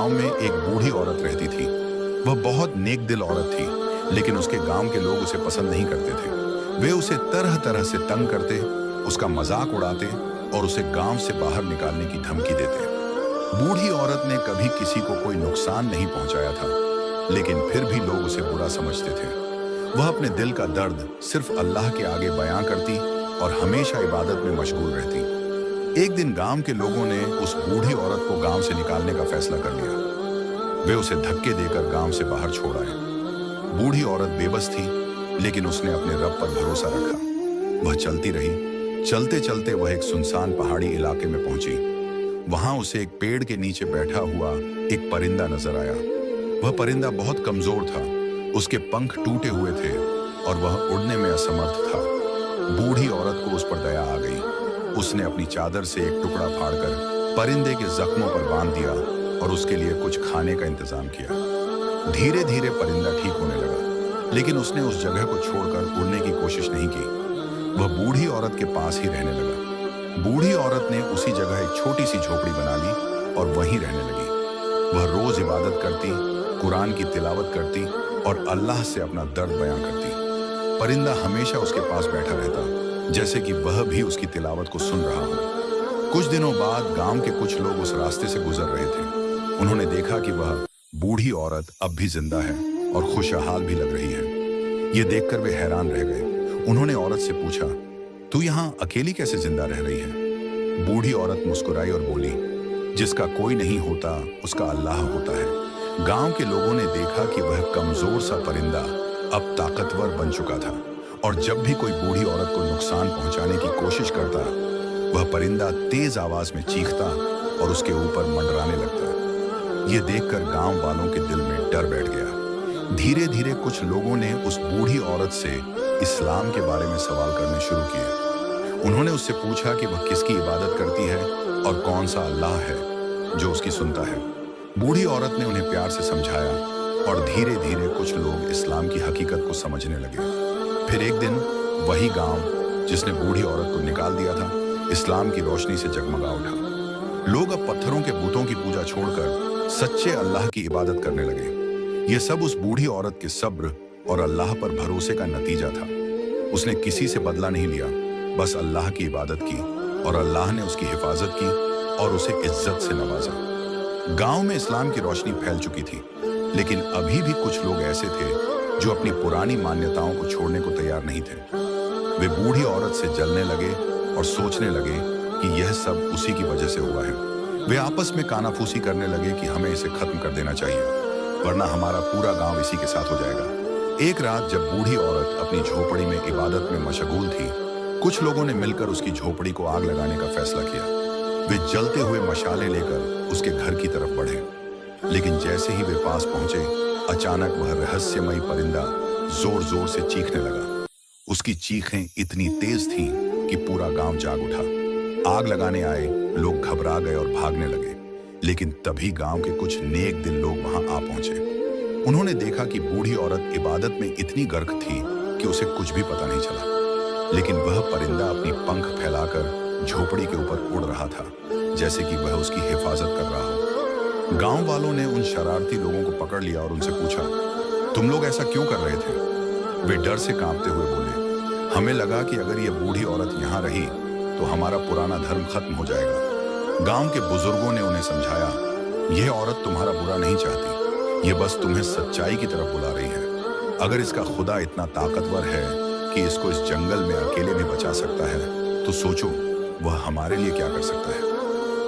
गांव में एक बूढ़ी औरत रहती थी। वह बहुत नेक दिल औरत थी, लेकिन उसके गांव के लोग उसे पसंद नहीं करते थे। वे उसे तरह तरह से तंग करते, उसका मजाक उड़ाते और उसे गांव से बाहर निकालने की धमकी देते। बूढ़ी औरत ने कभी किसी को कोई नुकसान नहीं पहुंचाया था, लेकिन फिर भी लोग उसे बुरा समझते थे। वह अपने दिल का दर्द सिर्फ अल्लाह के आगे बयां करती और हमेशा इबादत में मशगूल रहती। एक दिन गांव के लोगों ने उस बूढ़ी औरत को गांव से निकालने का फैसला कर लिया। वे उसे धक्के देकर गांव से बाहर छोड़ आए। बूढ़ी औरत बेबस थी, लेकिन उसने अपने रब पर भरोसा रखा। वह चलती रही। चलते चलते वह एक सुनसान पहाड़ी इलाके में पहुंची। वहां उसे एक पेड़ के नीचे बैठा हुआ एक परिंदा नजर आया। वह परिंदा बहुत कमजोर था, उसके पंख टूटे हुए थे और वह उड़ने में असमर्थ था। बूढ़ी औरत को उस पर दया आ गई। उसने अपनी चादर से एक टुकड़ा फाड़कर परिंदे के जख्मों पर बांध दिया और उसके लिए कुछ खाने का इंतजाम किया। धीरे धीरे परिंदा ठीक होने लगा, लेकिन उसने उस जगह को छोड़कर उड़ने की कोशिश नहीं की। वह बूढ़ी औरत के पास ही रहने लगा। बूढ़ी औरत ने उसी जगह एक छोटी सी झोपड़ी बना ली और वहीं रहने लगी। वह रोज इबादत करती, कुरान की तिलावत करती और अल्लाह से अपना दर्द बयां करती। परिंदा हमेशा उसके पास बैठा रहता, जैसे कि वह भी उसकी तिलावत को सुन रहा हो। कुछ दिनों बाद गांव के कुछ लोग उस रास्ते से गुजर रहे थे। उन्होंने देखा कि वह बूढ़ी औरत अब भी जिंदा है और खुशहाल भी लग रही है। ये देखकर वे हैरान रह गए। उन्होंने औरत से पूछा, तू यहाँ अकेली कैसे जिंदा रह रही है? बूढ़ी औरत मुस्कुराई और बोली, जिसका कोई नहीं होता उसका अल्लाह होता है। गांव के लोगों ने देखा कि वह कमजोर सा परिंदा अब ताकतवर बन चुका था और जब भी कोई बूढ़ी औरत को नुकसान पहुंचाने की कोशिश करता, वह परिंदा तेज आवाज में चीखता और उसके ऊपर मंडराने लगता। यह देखकर गांव वालों के दिल में डर बैठ गया। धीरे धीरे कुछ लोगों ने उस बूढ़ी औरत से इस्लाम के बारे में सवाल करने शुरू किए। उन्होंने उससे पूछा कि वह किसकी इबादत करती है और कौन सा अल्लाह है जो उसकी सुनता है। बूढ़ी औरत ने उन्हें प्यार से समझाया और धीरे धीरे कुछ लोग इस्लाम की हकीकत को समझने लगे। फिर एक दिन वही गांव जिसने बूढ़ी औरत को निकाल दिया था, इस्लाम की रोशनी से जगमगा उठा। लोग अब पत्थरों के बुतों की पूजा छोड़कर सच्चे अल्लाह की इबादत करने लगे। यह सब उस बूढ़ी औरत के सब्र और अल्लाह पर भरोसे का नतीजा था। उसने किसी से बदला नहीं लिया, बस अल्लाह की इबादत की और अल्लाह ने उसकी हिफाजत की और उसे इज्जत से नवाजा। गांव में इस्लाम की रोशनी फैल चुकी थी, लेकिन अभी भी कुछ लोग ऐसे थे जो अपनी पुरानी मान्यताओं को छोड़ने को तैयार नहीं थे। वे बूढ़ी औरत से जलने लगे और सोचने लगे कि यह सब उसी की वजह से हुआ है। वे आपस में कानाफूसी करने लगे कि हमें इसे खत्म कर देना चाहिए, वरना हमारा पूरा गांव इसी के साथ हो जाएगा। एक रात जब बूढ़ी औरत अपनी झोपड़ी में इबादत में मशगूल थी, कुछ लोगों ने मिलकर उसकी झोपड़ी को आग लगाने का फैसला किया। वे जलते हुए मशाले लेकर उसके घर की तरफ बढ़े, लेकिन जैसे ही वे पास पहुंचे, अचानक वह रहस्यमयी परिंदा जोर जोर से चीखने लगा। उसकी चीखें इतनी तेज थीं कि पूरा गांव जाग उठा। आग लगाने आए लोग घबरा गए और भागने लगे, लेकिन तभी गांव के कुछ नेक दिल लोग वहां आ पहुंचे। उन्होंने देखा कि बूढ़ी औरत इबादत में इतनी गर्क थी कि उसे कुछ भी पता नहीं चला, लेकिन वह परिंदा अपनी पंख फैलाकर झोपड़ी के ऊपर उड़ रहा था, जैसे कि वह उसकी हिफाजत कर रहा हो। गांव वालों ने उन शरारती लोगों को पकड़ लिया और उनसे पूछा, तुम लोग ऐसा क्यों कर रहे थे? वे डर से कांपते हुए बोले, हमें लगा कि अगर यह बूढ़ी औरत यहाँ रही तो हमारा पुराना धर्म खत्म हो जाएगा। गांव के बुजुर्गों ने उन्हें समझाया, यह औरत तुम्हारा बुरा नहीं चाहती, यह बस तुम्हें सच्चाई की तरफ बुला रही है। अगर इसका खुदा इतना ताकतवर है कि इसको इस जंगल में अकेले में बचा सकता है, तो सोचो वह हमारे लिए क्या कर सकता है।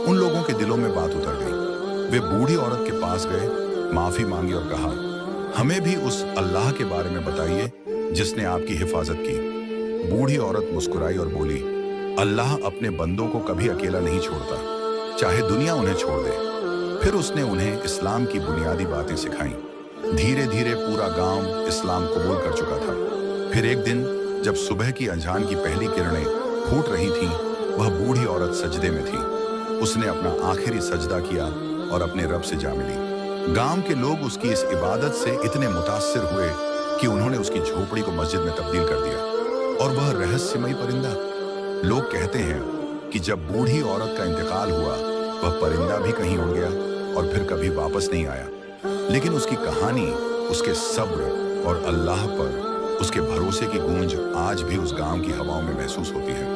उन लोगों के दिलों में बात उतर गई। वे बूढ़ी औरत के पास गए, माफी मांगी और कहा, हमें भी उस अल्लाह के बारे में बताइए जिसने आपकी हिफाजत की। बूढ़ी औरत मुस्कुराई और बोली, अल्लाह अपने बंदों को कभी अकेला नहीं छोड़ता, चाहे दुनिया उन्हें छोड़ दे। फिर उसने उन्हें इस्लाम की बुनियादी बातें सिखाईं। धीरे धीरे पूरा गांव इस्लाम कबूल कर चुका था। फिर एक दिन जब सुबह की अजान की पहली किरणें फूट रही थीं, वह बूढ़ी औरत सजदे में थी। उसने अपना आखिरी सजदा किया और अपने रब से जा मिली। गांव के लोग उसकी इस इबादत से इतने मुतासिर हुए कि उन्होंने उसकी झोपड़ी को मस्जिद में तब्दील कर दिया। और वह रहस्यमयी परिंदा, लोग कहते हैं कि जब बूढ़ी औरत का इंतकाल हुआ, वह परिंदा भी कहीं उड़ गया और फिर कभी वापस नहीं आया। लेकिन उसकी कहानी, उसके सब्र और अल्लाह पर उसके भरोसे की गूंज आज भी उस गांव की हवाओं में महसूस होती है।